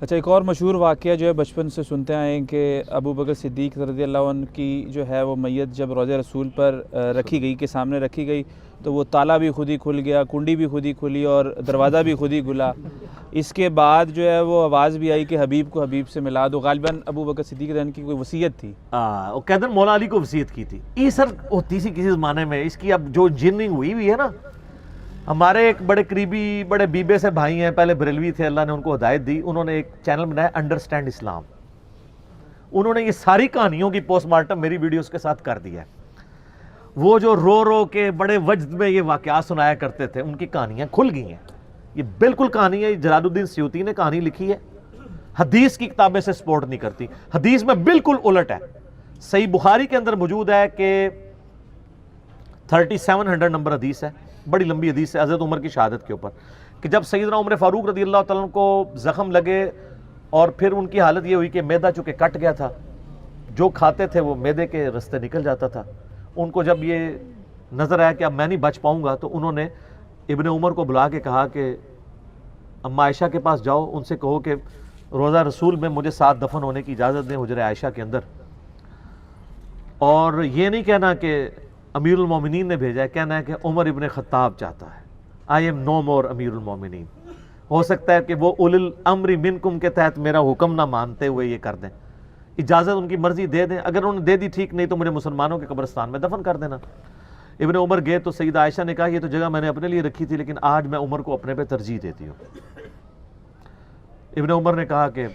اچھا، ایک اور مشہور واقعہ جو ہے بچپن سے سنتے آئے ہیں کہ ابو بکر صدیق رضی اللہ عنہ کی جو ہے وہ میت جب روضہ رسول پر رکھی گئی، کے سامنے رکھی گئی، تو وہ تالا بھی خود ہی کھل گیا، کنڈی بھی خود ہی کھلی اور دروازہ بھی خود ہی کھلا۔ اس کے بعد جو ہے وہ آواز بھی آئی کہ حبیب کو حبیب سے ملا دو۔ غالباً ابو بکر صدیق رضی اللہ عنہ کی کوئی وصیت تھی۔ وہ کہتے ہیں مولا علی کو وصیت کی تھی۔ یہ سر ہوتی سی کسی زمانے میں، اس کی اب جو جننگ ہوئی ہے نا، ہمارے ایک بڑے قریبی بڑے بیبے سے بھائی ہیں، پہلے بریلوی تھے، اللہ نے ان کو ہدایت دی، انہوں نے ایک چینل بنایا انڈرسٹینڈ اسلام۔ انہوں نے یہ ساری کہانیوں کی پوسٹ مارٹم میری ویڈیوز کے ساتھ کر دیا ہے۔ وہ جو رو رو کے بڑے وجد میں یہ واقعات سنایا کرتے تھے، ان کی کہانیاں کھل گئی ہیں۔ یہ بالکل کہانی ہے، جلال الدین سیوطی نے کہانی لکھی ہے، حدیث کی کتابیں سے سپورٹ نہیں کرتی، حدیث میں بالکل الٹ ہے۔ صحیح بخاری کے اندر موجود ہے کہ 3700 نمبر حدیث ہے، بڑی لمبی حدیث ہے حضرت عمر کی شہادت کے اوپر، کہ جب سیدنا عمر فاروق رضی اللہ تعالیٰ عنہ کو زخم لگے اور پھر ان کی حالت یہ ہوئی کہ معدہ چونکہ کٹ گیا تھا، جو کھاتے تھے وہ معدے کے رستے نکل جاتا تھا، ان کو جب یہ نظر آیا کہ اب میں نہیں بچ پاؤں گا، تو انہوں نے ابن عمر کو بلا کے کہا کہ اما عائشہ کے پاس جاؤ، ان سے کہو کہ روضہ رسول میں مجھے ساتھ دفن ہونے کی اجازت دیں حجرہ عائشہ کے اندر، اور یہ نہیں کہنا کہ امیر المومنین نے بھیجا ہے، کہنا ہے کہ عمر ابن خطاب چاہتا ہے، آئی ایم نو مور امیر المومنین۔ ہو سکتا ہے کہ وہ اول الامر منکم کے تحت میرا حکم نہ مانتے ہوئے یہ کر دیں، اجازت ان کی مرضی دے دیں، اگر انہوں نے دے دی ٹھیک، نہیں تو مجھے مسلمانوں کے قبرستان میں دفن کر دینا۔ ابن عمر گئے تو سیدہ عائشہ نے کہا یہ تو جگہ میں نے اپنے لیے رکھی تھی، لیکن آج میں عمر کو اپنے پہ ترجیح دیتی ہوں۔ ابن عمر نے کہا کہ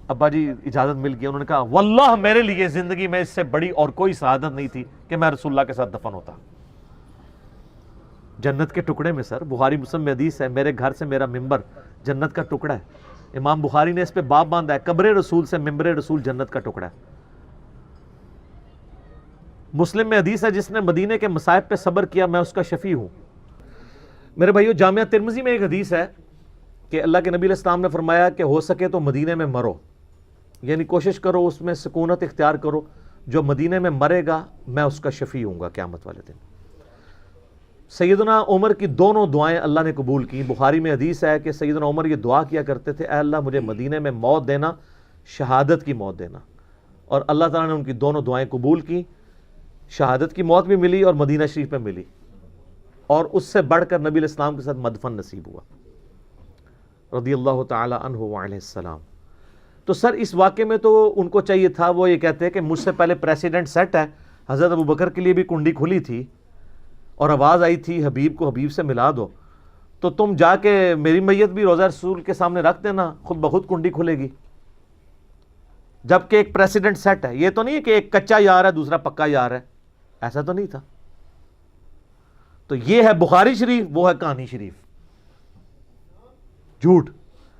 ابا جی اجازت مل گئی، انہوں نے کہا واللہ میرے لیے زندگی میں اس سے بڑی اور کوئی سعادت نہیں تھی کہ میں رسول اللہ کے ساتھ دفن ہوتا۔ جنت کے ٹکڑے میں سر، بخاری مسلم میں حدیث ہے، میرے گھر سے میرا ممبر جنت کا ٹکڑا ہے، امام بخاری نے اس پہ باب باندھا ہے، قبر رسول سے ممبر رسول جنت کا ٹکڑا ہے۔ مسلم میں حدیث ہے جس نے مدینے کے مصائب پہ صبر کیا میں اس کا شفیع ہوں۔ میرے بھائیو، جامعہ ترمذی میں ایک حدیث ہے کہ اللہ کے نبی علیہ السلام نے فرمایا کہ ہو سکے تو مدینے میں مرو، یعنی کوشش کرو اس میں سکونت اختیار کرو، جو مدینے میں مرے گا میں اس کا شفیع ہوں گا قیامت والے دن۔ سیدنا عمر کی دونوں دعائیں اللہ نے قبول کی۔ بخاری میں حدیث ہے کہ سیدنا عمر یہ دعا کیا کرتے تھے، اے اللہ مجھے مدینے میں موت دینا، شہادت کی موت دینا، اور اللہ تعالیٰ نے ان کی دونوں دعائیں قبول کی، شہادت کی موت بھی ملی اور مدینہ شریف میں ملی، اور اس سے بڑھ کر نبی علیہ السلام کے ساتھ مدفن نصیب ہوا رضی اللہ تعالی عنہ وعلیہ السلام۔ تو سر اس واقعے میں تو ان کو چاہیے تھا، وہ یہ کہتے ہیں کہ مجھ سے پہلے پریسیڈنٹ سیٹ ہے، حضرت ابو بکر کے لیے بھی کنڈی کھلی تھی اور آواز آئی تھی حبیب کو حبیب سے ملا دو، تو تم جا کے میری میت بھی روضہ رسول کے سامنے رکھ دینا، خود بخود کنڈی کھلے گی، جبکہ ایک پریسیڈنٹ سیٹ ہے۔ یہ تو نہیں ہے کہ ایک کچا یار ہے دوسرا پکا یار ہے، ایسا تو نہیں تھا۔ تو یہ ہے بخاری شریف، وہ ہے کہانی شریف، جھوٹ۔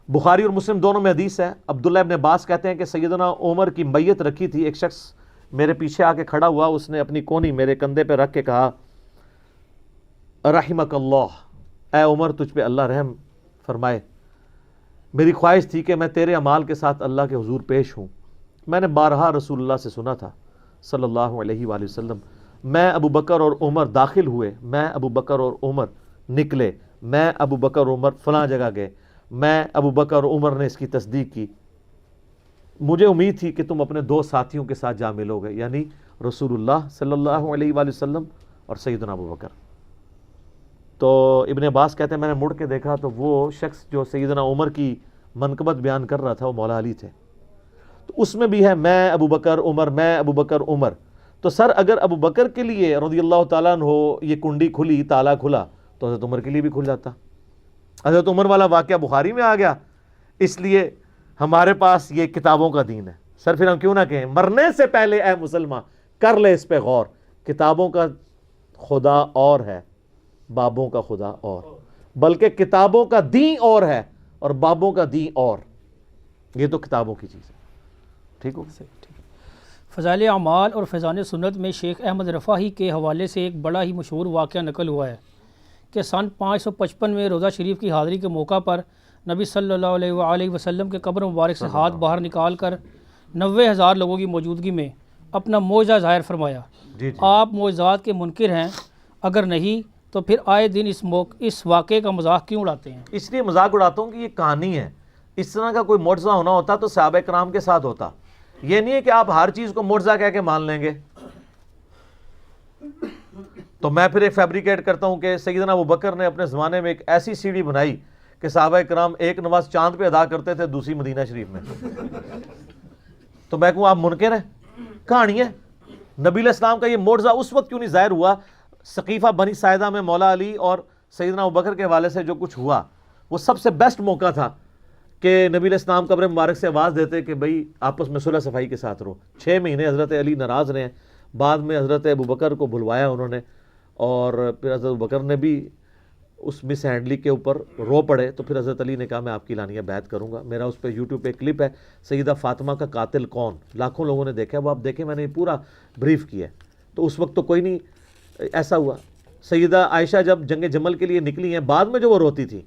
بخاری اور مسلم دونوں میں حدیث ہے، عبداللہ ابن عباس کہتے ہیں کہ سیدنا عمر کی میت رکھی تھی، ایک شخص میرے پیچھے آ کے کھڑا ہوا، اس نے اپنی کونی میرے کندھے پہ رکھ کے کہا رحمک اللہ، اے عمر تجھ پہ اللہ رحم فرمائے، میری خواہش تھی کہ میں تیرے اعمال کے ساتھ اللہ کے حضور پیش ہوں۔ میں نے بارہا رسول اللہ سے سنا تھا صلی اللہ علیہ وآلہ وسلم، میں ابو بکر اور عمر داخل ہوئے، میں ابو بکر اور عمر نکلے، میں ابو بکر اور عمر فلاں جگہ گئے، میں ابو بکر اور عمر نے اس کی تصدیق کی، مجھے امید تھی کہ تم اپنے دو ساتھیوں کے ساتھ جا ملو گے، یعنی رسول اللہ صلی اللہ علیہ وآلہ وسلم اور سیدنا ابو بکر۔ تو ابن عباس کہتے ہیں میں نے مڑ کے دیکھا تو وہ شخص جو سیدنا عمر کی منقبت بیان کر رہا تھا وہ مولا علی تھے۔ تو اس میں بھی ہے میں ابو بکر عمر، میں ابو بکر عمر۔ تو سر اگر ابو بکر کے لیے رضی اللہ تعالیٰ عنہ یہ کنڈی کھلی، تالا کھلا، تو حضرت عمر کے لیے بھی کھل جاتا۔ حضرت عمر والا واقعہ بخاری میں آ گیا، اس لیے ہمارے پاس یہ کتابوں کا دین ہے۔ سر پھر ہم کیوں نہ کہیں مرنے سے پہلے اے مسلمان کر لے اس پہ غور، کتابوں کا خدا اور ہے، بابوں کا خدا اور، بلکہ کتابوں کا دین اور ہے اور بابوں کا دین اور، یہ تو کتابوں کی چیز ہے۔ ٹھیک ہو؟ فضائل اعمال اور فیضان سنت میں شیخ احمد رفاعی کے حوالے سے ایک بڑا ہی مشہور واقعہ نقل ہوا ہے کہ سن 555 میں روضہ شریف کی حاضری کے موقع پر نبی صلی اللہ علیہ وآلہ وسلم کے قبر مبارک سے ہاتھ باہر نکال کر 90,000 لوگوں کی موجودگی میں اپنا معجزہ ظاہر فرمایا۔ آپ معجزات کے منکر ہیں؟ اگر نہیں تو پھر آئے دن اس واقعے کا مذاق کیوں اڑاتے ہیں؟ اس لیے مذاق اڑاتا ہوں کہ یہ کہانی ہے، اس طرح کا کوئی معجزہ ہونا ہوتا تو صحابہ کرام کے ساتھ ہوتا. یہ نہیں ہے کہ آپ ہر چیز کو معجزہ کہہ کے مان لیں گے. تو میں پھر ایک فیبریکیٹ کرتا ہوں کہ سیدنا ابوبکر نے اپنے زمانے میں ایک ایسی سیڑھی بنائی کہ صحابہ کرام ایک نماز چاند پہ ادا کرتے تھے، دوسری مدینہ شریف میں. تو میں کہوں آپ منکر ہیں؟ کہانی ہے. نبی علیہ السلام کا یہ معجزہ اس وقت کیوں نہیں ظاہر ہوا؟ سقیفہ بنی ساعدہ میں مولا علی اور سیدنا ابوبکر کے حوالے سے جو کچھ ہوا، وہ سب سے بیسٹ موقع تھا کہ نبی علیہ السلام قبر مبارک سے آواز دیتے کہ بھئی آپس میں صلح صفائی کے ساتھ رہو. 6 مہینے حضرت علی ناراض رہے ہیں. بعد میں حضرت ابوبکر کو بلوایا انہوں نے، اور پھر حضرت ابوبکر نے بھی اس مس ہینڈلی کے اوپر رو پڑے. تو پھر حضرت علی نے کہا میں آپ کی اعلانیہ بیعت کروں گا. میرا اس پہ یوٹیوب پہ کلپ ہے، سیدہ فاطمہ کا قاتل کون، لاکھوں لوگوں نے دیکھا ہے، وہ آپ دیکھیں، میں نے یہ پورا بریف کیا ہے. تو اس وقت تو کوئی نہیں ایسا ہوا. سیدہ عائشہ جب جنگ جمل کے لیے نکلی ہیں، بعد میں جو وہ روتی تھی،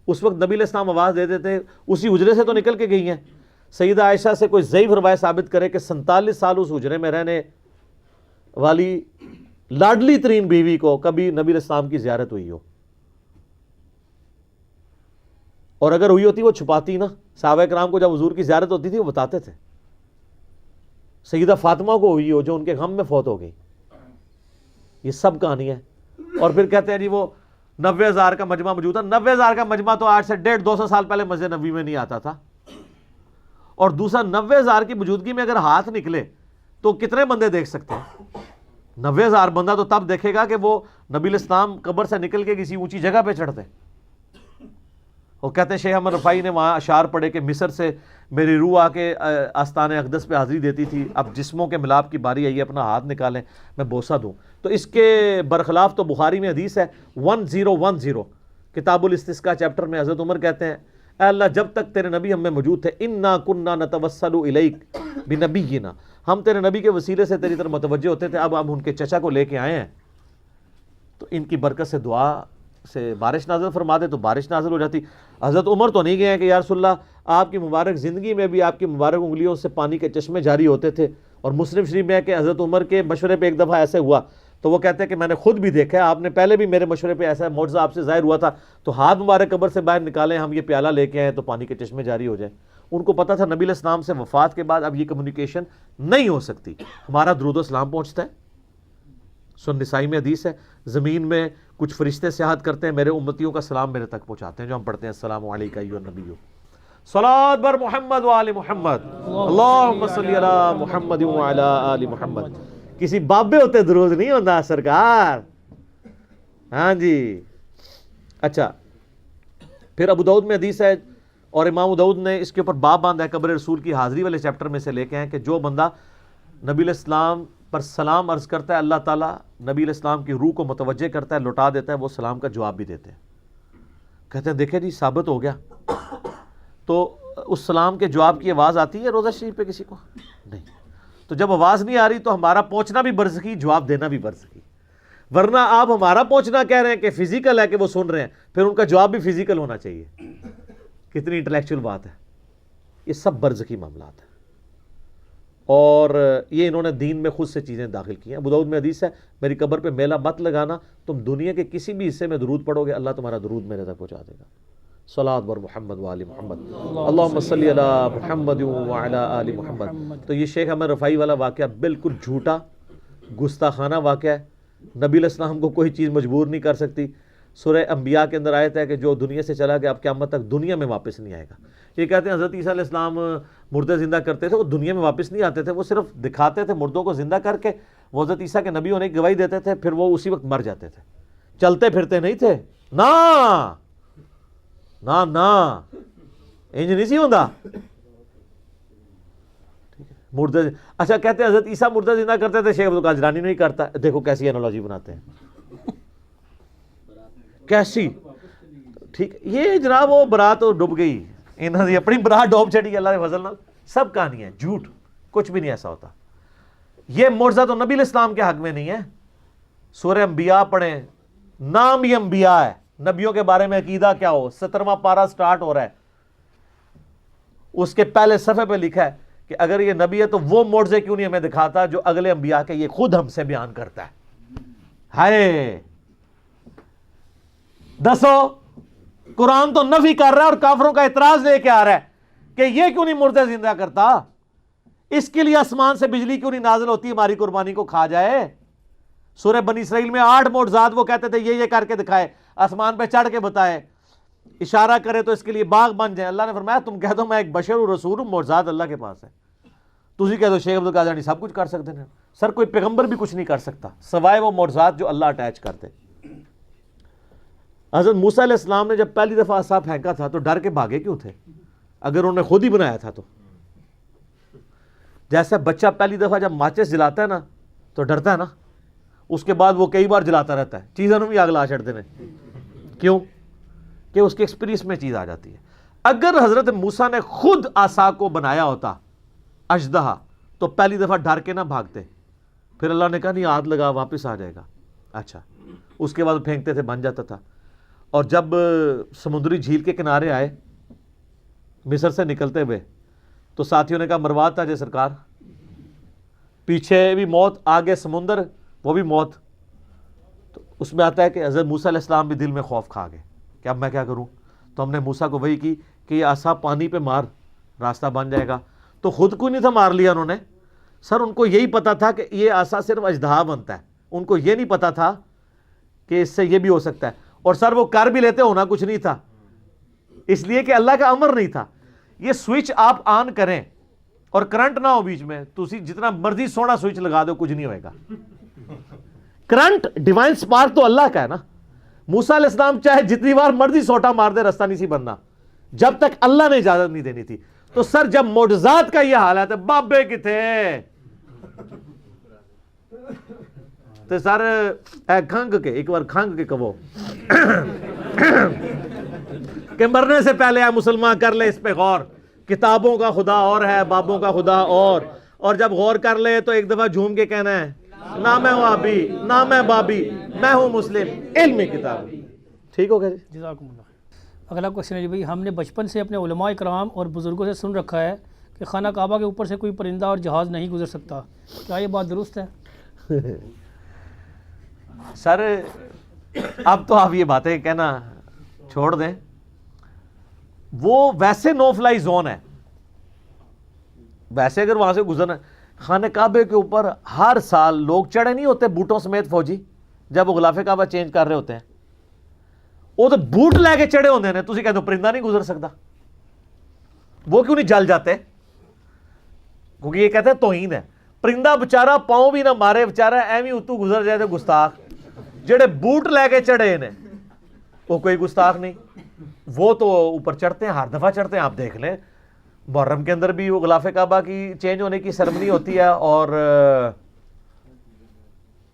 اس وقت نبی علیہ السلام آواز دیتے تھے، اسی حجرے سے تو نکل کے گئی ہیں. سیدہ عائشہ سے کوئی ضعیف روایت ثابت کرے کہ 47 سال اس حجرے میں رہنے والی لاڈلی ترین بیوی کو کبھی نبی علیہ السلام کی زیارت ہوئی ہو. اور اگر ہوئی ہوتی وہ چھپاتی نا. صحابہ کرام کو جب حضور کی زیارت ہوتی تھی وہ بتاتے تھے. سیدہ فاطمہ کو ہوئی ہو جو ان کے غم میں فوت ہو گئی. یہ سب کہانی ہے. اور پھر کہتے ہیں جی وہ 90,000 کا مجمع موجود تھا. 90,000 کا مجمع تو آج سے 150-200 سال پہلے مسجد نبوی میں نہیں آتا تھا. اور دوسرا 90,000 کی موجودگی میں اگر ہاتھ نکلے تو کتنے بندے دیکھ سکتے ہیں؟ 90,000 بندہ تو تب دیکھے گا کہ وہ نبی علیہ السلام قبر سے نکل کے کسی اونچی جگہ پہ چڑھتے. وہ کہتے ہیں شیخ احمد رفاعی نے وہاں اشعار پڑھے کہ مصر سے میری روح آ کے آستان اقدس پہ حاضری دیتی تھی، اب جسموں کے ملاپ کی باری آئی ہے، اپنا ہاتھ نکالیں میں بوسہ دوں. تو اس کے برخلاف تو بخاری میں حدیث ہے 1010 کتاب الاستسقاء چیپٹر میں حضرت عمر کہتے ہیں اے اللہ جب تک تیرے نبی ہم میں موجود تھے انا کننا نتوسل الیک بنبینا، ہم تیرے نبی کے وسیلے سے تیری طرف متوجہ ہوتے تھے. اب ہم ان کے چچا کو لے کے آئے ہیں تو ان کی برکت سے دعا سے بارش نازل فرما دے تو بارش نازل ہو جاتی. حضرت عمر تو نہیں گئے ہیں کہ یا رسول اللہ آپ کی مبارک زندگی میں بھی آپ کی مبارک انگلیوں سے پانی کے چشمے جاری ہوتے تھے. اور مسلم شریف میں ہے کہ حضرت عمر کے مشورے پہ ایک دفعہ ایسے ہوا تو وہ کہتے ہیں کہ میں نے خود بھی دیکھا ہے، آپ نے پہلے بھی میرے مشورے پہ ایسا معجزہ آپ سے ظاہر ہوا تھا، تو ہاتھ مبارک قبر سے باہر نکالیں، ہم یہ پیالہ لے کے آئیں تو پانی کے چشمے جاری ہو جائیں. ان کو پتا تھا نبی علیہ السلام سے وفات کے بعد اب یہ کمیونیکیشن نہیں ہو سکتی. ہمارا درود و سلام پہنچتا ہے. سن نسائی میں حدیث ہے زمین میں کچھ فرشتے سیاحت کرتے ہیں، میرے امتیوں کا سلام میرے تک پہنچاتے ہیں، جو ہم پڑھتے ہیں السلام علیکہ ایھا النبی صلوات بر محمد وآل محمد اللہم صلی علی محمد وعلی آل محمد. کسی بابے ہوتے درود نہیں ہوتا سرکار. ہاں جی. اچھا پھر ابو داؤد میں حدیث ہے اور امام ابو داؤد نے اس کے اوپر باب باندھا ہے قبر رسول کی حاضری والے چیپٹر میں سے لے کے ہیں کہ جو بندہ نبی علیہ السلام پر سلام عرض کرتا ہے اللہ تعالیٰ نبی علیہ السلام کی روح کو متوجہ کرتا ہے، لوٹا دیتا ہے، وہ سلام کا جواب بھی دیتے ہیں. کہتے ہیں دیکھیں جی ثابت ہو گیا. تو اس سلام کے جواب کی آواز آتی ہے روضہ شریف پہ کسی کو؟ نہیں. تو جب آواز نہیں آ رہی تو ہمارا پہنچنا بھی برزخی، جواب دینا بھی برزخی. ورنہ آپ ہمارا پہنچنا کہہ رہے ہیں کہ فزیکل ہے کہ وہ سن رہے ہیں، پھر ان کا جواب بھی فزیکل ہونا چاہیے. کتنی انٹلیکچوئل بات ہے. یہ سب برزخی معاملات ہیں اور یہ انہوں نے دین میں خود سے چیزیں داخل کی ہیں. ابو داؤد میں حدیث ہے میری قبر پہ میلہ مت لگانا، تم دنیا کے کسی بھی حصے میں درود پڑھو گے اللہ تمہارا درود میرے تک پہنچا دے گا. صلوات بر محمد وآل محمد اللہم صلی علی محمد وعلی آل محمد. تو یہ شیخ احمد رفاعی والا واقعہ بالکل جھوٹا گستاخانہ واقعہ ہے. نبی علیہ السلام کو کوئی چیز مجبور نہیں کر سکتی. سورہ انبیاء کے اندر آیت ہے کہ جو دنیا سے چلا گیا اب قیامت تک دنیا میں واپس نہیں آئے گا. یہ کہتے ہیں حضرت عیسیٰ علیہ السلام مردے زندہ کرتے تھے، وہ دنیا میں واپس نہیں آتے تھے، وہ صرف دکھاتے تھے مردوں کو زندہ کر کے، وہ حضرت عیسیٰ کے نبی ہونے کی گواہی دیتے تھے، پھر وہ اسی وقت مر جاتے تھے. چلتے پھرتے نہیں تھے. نا نا نا انج نہیں سی ہوندا. مردے اچھا کہتے ہیں حضرت عیسیٰ مردہ زندہ کرتے تھے، شیخ عبدالقادر جیلانی نہیں کرتا. دیکھو کیسی انالوجی بناتے ہیں، کیسی. ٹھیک یہ جناب وہ برات ڈوب گئی، انہوں نے اپنی برات ڈوب چڑی اللہ کے فضل نال. سب کہانی ہے جھوٹ، کچھ بھی نہیں ایسا ہوتا. یہ معجزہ تو نبی علیہ السلام کے حق میں نہیں ہے. سورہ انبیاء پڑھیں، نام ہی انبیاء ہے. نبیوں کے بارے میں عقیدہ کیا ہو، 17واں پارہ سٹارٹ ہو رہا ہے، اس کے پہلے صفحے پہ لکھا ہے کہ اگر یہ نبی ہے تو وہ معجزے کیوں نہیں ہمیں دکھاتا جو اگلے انبیاء کے یہ خود ہم سے بیان کرتا ہے. ہائے دسو قرآن تو نفی کر رہا ہے اور کافروں کا اعتراض لے کے آ رہا ہے کہ یہ کیوں نہیں مردے زندہ کرتا؟ اس کے لیے آسمان سے بجلی کیوں نہیں نازل ہوتی ہماری قربانی کو کھا جائے؟ سورہ بنی اسرائیل میں 8 معجزات وہ کہتے تھے یہ کر کے دکھائے، آسمان پہ چڑھ کے بتائے، اشارہ کرے تو اس کے لیے باغ بن جائیں۔ اللہ نے فرمایا تم کہہ دو میں ایک بشر ہوں، رسول ہوں، معجزات اللہ کے پاس ہے۔ تسی کہہ دو شیخ عبدالقادر سب کچھ کر سکتے ہیں۔ سر کوئی پیغمبر بھی کچھ نہیں کر سکتا سوائے وہ معجزات جو اللہ اٹیچ کرتے۔ حضرت موسیٰ علیہ السلام نے جب پہلی دفعہ عصا پھینکا تھا تو ڈر کے بھاگے کیوں تھے؟ اگر انہوں نے خود ہی بنایا تھا تو جیسے بچہ پہلی دفعہ جب ماچس جلاتا ہے نا تو ڈرتا ہے نا، اس کے بعد وہ کئی بار جلاتا رہتا ہے، چیزوں بھی آگ لا چھڑتے ہیں۔ کیوں؟ کہ اس کے ایکسپیرینس میں چیز آ جاتی ہے۔ اگر حضرت موسیٰ نے خود عصا کو بنایا ہوتا اژدہا تو پہلی دفعہ ڈر کے نہ بھاگتے، پھر اللہ نے کہا نہیں ہاتھ لگا واپس آ جائے گا، اچھا اس کے بعد پھینکتے تھے بن جاتا تھا۔ اور جب سمندری جھیل کے کنارے آئے مصر سے نکلتے ہوئے تو ساتھیوں نے کہا مرواتا جے سرکار، پیچھے بھی موت آگے سمندر وہ بھی موت۔ تو اس میں آتا ہے کہ حضرت موسیٰ علیہ السلام بھی دل میں خوف کھا گئے کہ اب میں کیا کروں؟ تو ہم نے موسیٰ کو وحی کی کہ یہ عصا پانی پہ مار راستہ بن جائے گا۔ تو خود کو نہیں تھا مار لیا انہوں نے، سر ان کو یہی پتا تھا کہ یہ عصا صرف اژدہا بنتا ہے، ان کو یہ نہیں پتا تھا کہ اس سے یہ بھی ہو سکتا ہے۔ اور سر وہ کر بھی لیتے، ہونا کچھ نہیں تھا، اس لیے کہ اللہ کا امر نہیں تھا۔ یہ سوئچ آپ آن کریں اور کرنٹ نہ ہو بیچ میں، تو جتنا مرضی سونا سوئچ لگا دو کچھ نہیں ہوئے گا۔ کرنٹ ڈیوائن سپارک تو اللہ کا ہے نا۔ موسیٰ علیہ السلام چاہے جتنی بار مرضی سوٹا مار دے رستہ نہیں سی بننا جب تک اللہ نے اجازت نہیں دینی تھی۔ تو سر جب معجزات کا یہ حالت ہے بابے کی تھے تو سر اے کھنگ کے ایک بار کھنگ کے کہو کہ مرنے سے پہلے اے مسلمان کر لے اس پہ غور، کتابوں کا خدا اور ہے بابوں کا خدا اور جب غور کر لے تو ایک دفعہ جھوم کے کہنا ہے نہ میں وہابی نہ میں بابی، میں ہوں مسلم، علم کتاب۔ ٹھیک ہو گیا جی؟ جزاکم اللہ خیر۔ اگلا کوشچن ہے جی بھائی، ہم نے بچپن سے اپنے علماء کرام اور بزرگوں سے سن رکھا ہے کہ خانہ کعبہ کے اوپر سے کوئی پرندہ اور جہاز نہیں گزر سکتا، کیا یہ بات درست ہے؟ سر اب تو آپ یہ باتیں کہنا چھوڑ دیں، وہ ویسے نو فلائی زون ہے۔ ویسے اگر وہاں سے گزرنا، خانہ کعبے کے اوپر ہر سال لوگ چڑھے نہیں ہوتے بوٹوں سمیت فوجی جب وہ غلاف کعبہ چینج کر رہے ہوتے ہیں، وہ تو بوٹ لے کے چڑھے ہوتے ہیں، تسی کہتے ہو پرندہ نہیں گزر سکتا، وہ کیوں نہیں جل جاتے؟ کیونکہ یہ کہتے ہیں توہین ہے۔ پرندہ بچارہ پاؤں بھی نہ مارے، بچارہ ایویں اتو گزر جائے تو گستاخ، جڑے بوٹ لے کے چڑھے ہیں وہ کوئی گستاخ نہیں، وہ تو اوپر چڑھتے ہیں، ہر دفعہ چڑھتے ہیں۔ آپ دیکھ لیں محرم کے اندر بھی وہ غلاف کعبہ کی چینج ہونے کی سرمنی ہوتی ہے، اور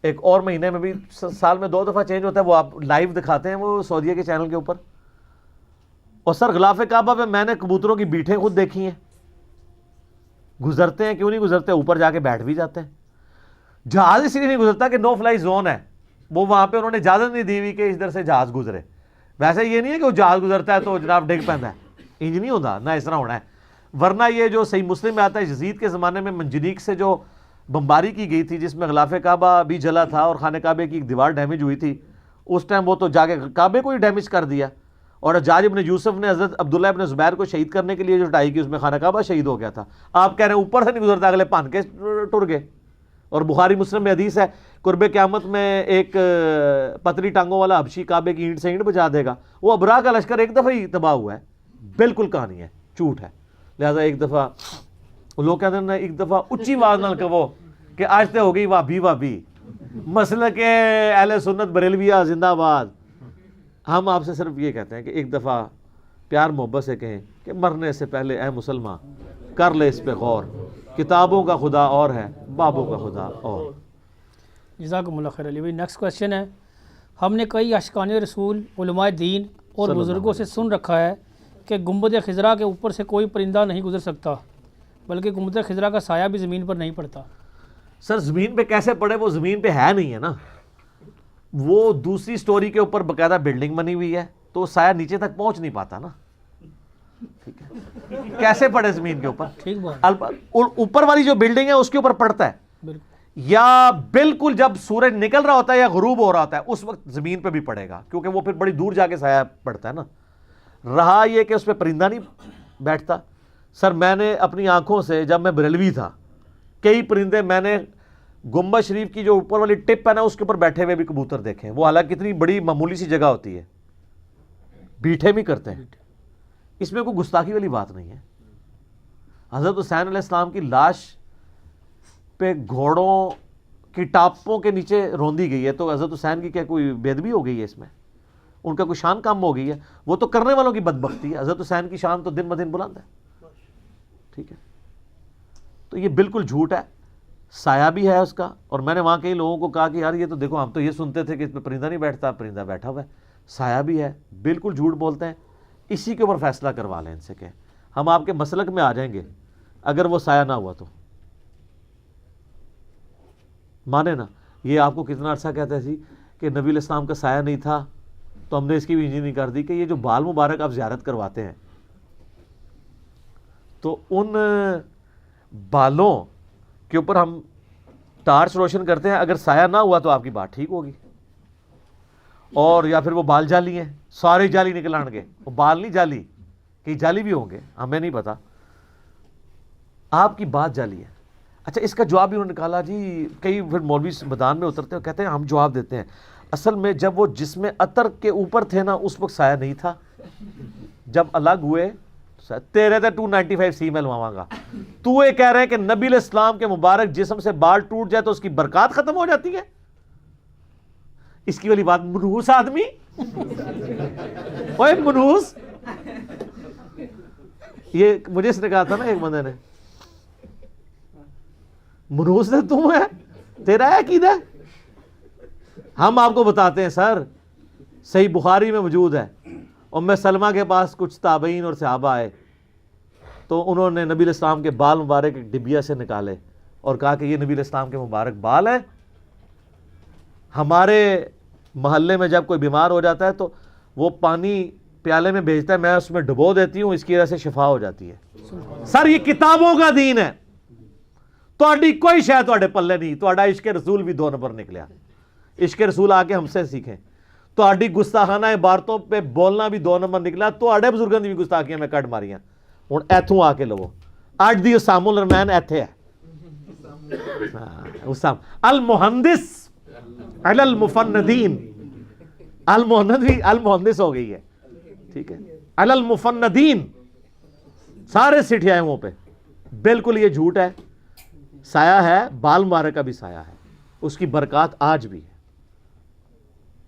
ایک اور مہینے میں بھی سال میں 2 دفعہ چینج ہوتا ہے، وہ آپ لائیو دکھاتے ہیں وہ سعودیہ کے چینل کے اوپر۔ اور سر غلاف کعبہ پہ میں نے کبوتروں کی بیٹھیں خود دیکھی ہیں، گزرتے ہیں، کیوں نہیں گزرتے؟ اوپر جا کے بیٹھ بھی جاتے ہیں۔ جہاز اس لیے نہیں گزرتا کہ نو فلائی زون ہے، وہ وہاں پہ انہوں نے اجازت نہیں دی ہوئی کہ ادھر سے جہاز گزرے۔ ویسے یہ نہیں ہے کہ وہ جہاز گزرتا ہے تو جناب ڈگ پہنتا ہے، انج نہیں ہوتا، نہ اس طرح ہونا ہے۔ ورنہ یہ جو صحیح مسلم میں آتا ہے یزید کے زمانے میں منجنیق سے جو بمباری کی گئی تھی جس میں غلاف کعبہ بھی جلا تھا اور خانہ کعبے کی ایک دیوار ڈیمیج ہوئی تھی، اس ٹائم وہ تو جا کے کعبے کو ہی ڈیمیج کر دیا، اور حجاج ابن یوسف نے حضرت عبداللہ ابن زبیر کو شہید کرنے کے لیے جو لڑائی کی اس میں خانہ کعبہ شہید ہو گیا تھا۔ آپ کہہ رہے ہیں اوپر سے نہیں گزرتا، اگلے پھن کے ٹر گئے۔ اور بخاری مسلم میں حدیث ہے قرب قیامت میں ایک پتری ٹانگوں والا حبشی کعبے کی اینٹ سے اینٹ بجا دے گا۔ وہ ابرا کا لشکر ایک دفعہ ہی تباہ ہوا ہے، بالکل کہانی ہے، جھوٹ ہے۔ لہذا ایک دفعہ لوگ کہتے ہیں ایک دفعہ اچھی آواز نال کہو کہ آج تے ہو گئی وابی وابی، مسلک اہل سنت بریلویہ زندہ آباد۔ ہم آپ سے صرف یہ کہتے ہیں کہ ایک دفعہ پیار محبت سے کہیں کہ مرنے سے پہلے اے مسلمان کر لے اس پہ غور، کتابوں کا خدا اور ہے بابوں کا خدا اور۔ جزاکم اللہ خیر علی بھائی۔ نیکسٹ کویشچن ہے، ہم نے کئی اشکان رسول، علماء دین اور بزرگوں سے سن رکھا ہے کہ گنبد خضرا کے اوپر سے کوئی پرندہ نہیں گزر سکتا، بلکہ گنبد خضرا کا سایہ بھی زمین پر نہیں پڑتا۔ سر زمین پہ کیسے پڑے؟ وہ زمین پہ ہے نہیں ہے نا، وہ دوسری سٹوری کے اوپر باقاعدہ بلڈنگ بنی ہوئی ہے تو سایہ نیچے تک پہنچ نہیں پاتا نا، ٹھیک ہے؟ کیسے پڑے زمین کے اوپر؟ ٹھیک بات، اوپر والی جو بلڈنگ ہے اس کے اوپر پڑتا ہے، بالکل، یا بالکل جب سورج نکل رہا ہوتا ہے یا غروب ہو رہا ہوتا ہے اس وقت زمین پہ بھی پڑے گا، کیونکہ وہ پھر بڑی دور جا کے سایہ پڑتا ہے نا۔ رہا یہ کہ اس پہ پرندہ نہیں بیٹھتا، سر میں نے اپنی آنکھوں سے جب میں بریلوی تھا کئی پرندے میں نے گنبد شریف کی جو اوپر والی ٹپ ہے نا اس کے اوپر بیٹھے ہوئے بھی کبوتر دیکھے ہیں. وہ حالانکہ اتنی بڑی معمولی سی جگہ ہوتی ہے, بیٹھے بھی کرتے ہیں. اس میں کوئی گستاخی والی بات نہیں ہے. حضرت حسین علیہ السلام کی لاش پہ گھوڑوں کی ٹاپوں کے نیچے روندی گئی ہے, تو حضرت حسین کی کیا کوئی بے ادبی ہو گئی ہے اس میں؟ ان کا کوئی شان کم ہو گئی ہے؟ وہ تو کرنے والوں کی بدبختی ہے. حضرت حسین کی شان تو دن بدن بلند ہے. ٹھیک ہے, تو یہ بالکل جھوٹ ہے. سایہ بھی ہے اس کا, اور میں نے وہاں کئی لوگوں کو کہا کہ یار یہ تو دیکھو ہم تو یہ سنتے تھے کہ اس پہ پرندہ نہیں بیٹھتا, پرندہ بیٹھا ہوا ہے. سایہ بھی ہے, بالکل جھوٹ بولتے ہیں. اسی کے اوپر فیصلہ کروا لیں ان سے کہ ہم آپ کے مسلک میں آ جائیں گے اگر وہ سایہ نہ ہوا تو مانے نا. یہ آپ کو کتنا عرصہ کہتے تھی کہ نبی علیہ السلام کا سایہ نہیں تھا, تو ہم نے اس کی بھی انجینئرنگ کر دی کہ یہ جو بال مبارک آپ زیارت کرواتے ہیں تو ان بالوں کے اوپر ہم ٹارچ روشن کرتے ہیں, اگر سایہ نہ ہوا تو آپ کی بات ٹھیک ہوگی. اور یا پھر وہ بال جالی ہیں, سارے جالی نکل آن گے, وہ بال نہیں جالی, کئی جالی بھی ہوں گے, ہمیں نہیں پتا, آپ کی بات جالی ہے. اچھا اس کا جواب بھی انہوں نے نکالا جی, کئی پھر مولوی میدان میں اترتے ہیں کہتے ہیں ہم جواب دیتے ہیں اصل میں جب وہ جسم عطر کے اوپر تھے نا اس وقت سایہ نہیں تھا, جب الگ ہوئے تیرے تے 295 سی میں لواواں گا. تو یہ کہہ رہے ہیں کہ نبی علیہ السلام کے مبارک جسم سے بال ٹوٹ جائے تو اس کی برکات ختم ہو جاتی ہے؟ اس کی والی بات منحوس آدمی, اوے منحوس. یہ مجھے اس نے کہا تھا نا ایک بندے نے, منحوس نے تم ہے, تیرا ہے عقیدہ. ہم آپ کو بتاتے ہیں سر, صحیح بخاری میں موجود ہے. ام سلمہ کے پاس کچھ تابعین اور صحابہ آئے تو انہوں نے نبی علیہ السلام کے بال مبارک ایک ڈبیا سے نکالے اور کہا کہ یہ نبی علیہ السلام کے مبارک بال ہیں. ہمارے محلے میں جب کوئی بیمار ہو جاتا ہے تو وہ پانی پیالے میں بھیجتا ہے, میں اس میں ڈبو دیتی ہوں, اس کی وجہ سے شفا ہو جاتی ہے. سر یہ کتابوں کا دین ہے, تہاڈی کوئی شے تہاڈے پلے نہیں. تہاڈا عشق رسول بھی 2 نمبر نکلیا. عشق رسول آ کے ہم سے سیکھیں. تہاڈی گستاخانہ عبارتوں پہ بولنا بھی 2 نمبر نکلا. تہاڈے بزرگاں دی بھی گستاخیاں میں کٹ ماریاں. ہن ایتھوں آ کے لو, اج دی اسام الرحمن ایتھے ہے. اسام المہندس علی المفندین, المہندس ہو گئی ہے. ٹھیک ہے, علی المفندین, سارے سٹھیائے وہاں پہ. بالکل یہ جھوٹ ہے. سایہ ہے, بال مبارک کا بھی سایہ ہے, اس کی برکات آج بھی ہے.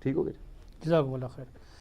ٹھیک ہو گیا. جزاکم اللہ خیر.